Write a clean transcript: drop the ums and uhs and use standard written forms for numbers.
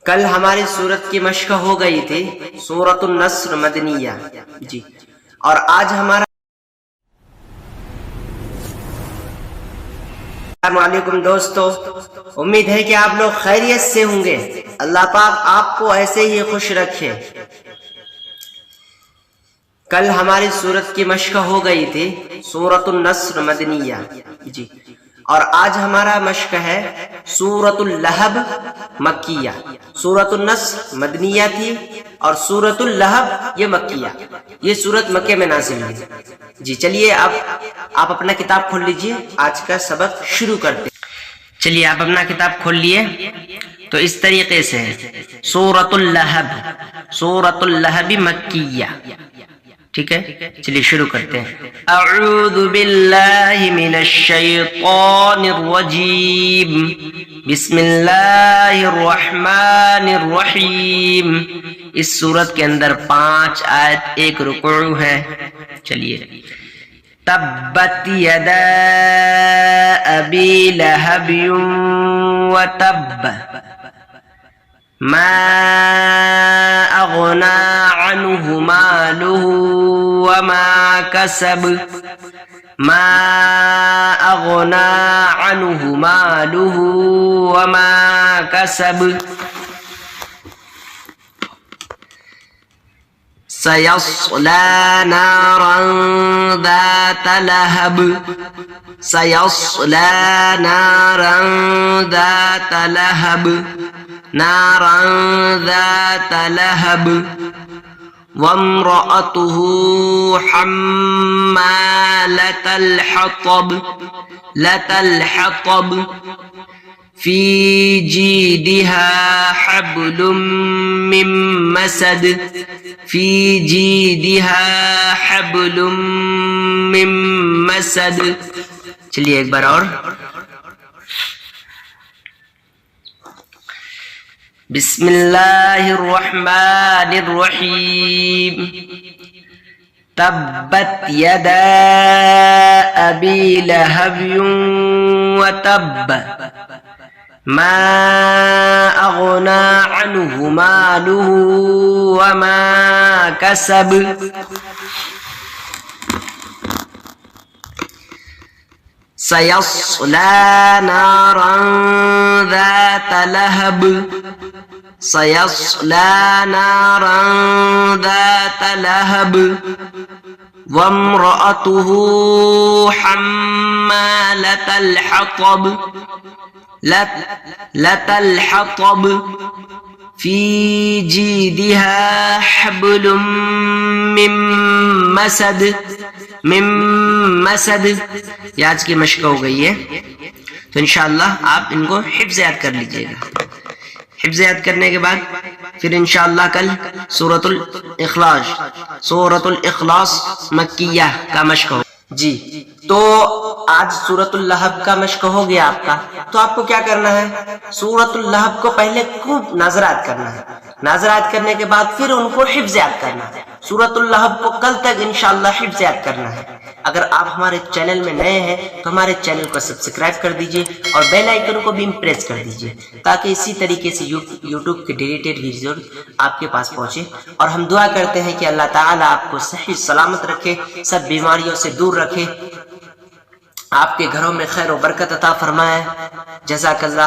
کل ہماری سورت کی مشق ہو گئی تھی سورۃ النصر مدنیہ جی، اور آج ہمارا السلام علیکم دوستو، امید ہے کہ آپ لوگ خیریت سے ہوں گے۔ اللہ پاک آپ کو ایسے ہی خوش رکھے۔ کل ہماری سورت کی مشق ہو گئی تھی سورۃ النصر مدنیہ جی، اور آج ہمارا مشق ہے سورۃ اللہب مکیہ۔ سورۃ النصر مدنیہ تھی اور سورۃ اللہب یہ مکیہ، یہ سورت مکے میں نازل ہوئی جی۔ چلیے اب آپ اپنا کتاب کھول لیجئے، آج کا سبق شروع کرتے ہیں۔ چلیے آپ اپنا کتاب کھول لیے تو اس طریقے سے سورۃ اللہب، سورۃ اللہب مکیہ، ٹھیک ہے۔ چلیے شروع کرتے ہیں۔ اعوذ باللہ من الشیطان الرجیم، بسم اللہ الرحمن الرحیم۔ اس سورت کے اندر 5 آیت 1 رکوع ہے۔ چلیے، تبت یدا ابی لہب وتب ما اغنى عنه ماله وما كسب، ما اغنى عنه ماله وما كسب، سيصلى نارا ذات لهب، سيصلى نارا ذات لهب، نارا ذات لهب، وامرأته حمالة الحطب، الحطب، في جيدها حبل من مسد، في جيدها حبل من مسد۔ چلیے ایک بار اور۔ بسم اللہ الرحمن الرحیم، تبت یدا ابی لہب وتب ما اغنى عنه ماله وما كسب، سيصلى نارا ذات لهب، سيصلى نارا ذات لهب، وامرأته حمالة الحطب، الحطب، في جيدها حبل من مسد، مسد۔ یہ آج کی مشق ہو گئی ہے، تو انشاءاللہ آپ ان کو حفظ یاد کر لیجئے گا۔ حفظ یاد کرنے کے بعد پھر انشاءاللہ کل سورۃ الاخلاص، سورۃ الاخلاص مکیہ کا مشق ہو جی۔ تو آج سورۃ اللہب کا مشق ہو گیا آپ کا، تو آپ کو کیا کرنا ہے، سورۃ اللہب کو پہلے خوب ناظرات کرنا ہے، ناظرات کرنے کے بعد پھر ان کو حفظ یاد کرنا ہے۔ سورۃ اللہب کو کل تک انشاءاللہ حفظ یاد کرنا ہے۔ اگر آپ ہمارے چینل میں نئے ہیں تو ہمارے چینل کو سبسکرائب کر دیجئے اور بیل آئیکن کو بھی پریس کر دیجئے، تاکہ اسی طریقے سے یوٹیوب کے ڈیلیٹڈ ویڈیو آپ کے پاس پہنچے۔ اور ہم دعا کرتے ہیں کہ اللہ تعالیٰ آپ کو صحیح سلامت رکھے، سب بیماریوں سے دور رکھے، آپ کے گھروں میں خیر و برکت عطا فرمائے۔ جزاک اللہ۔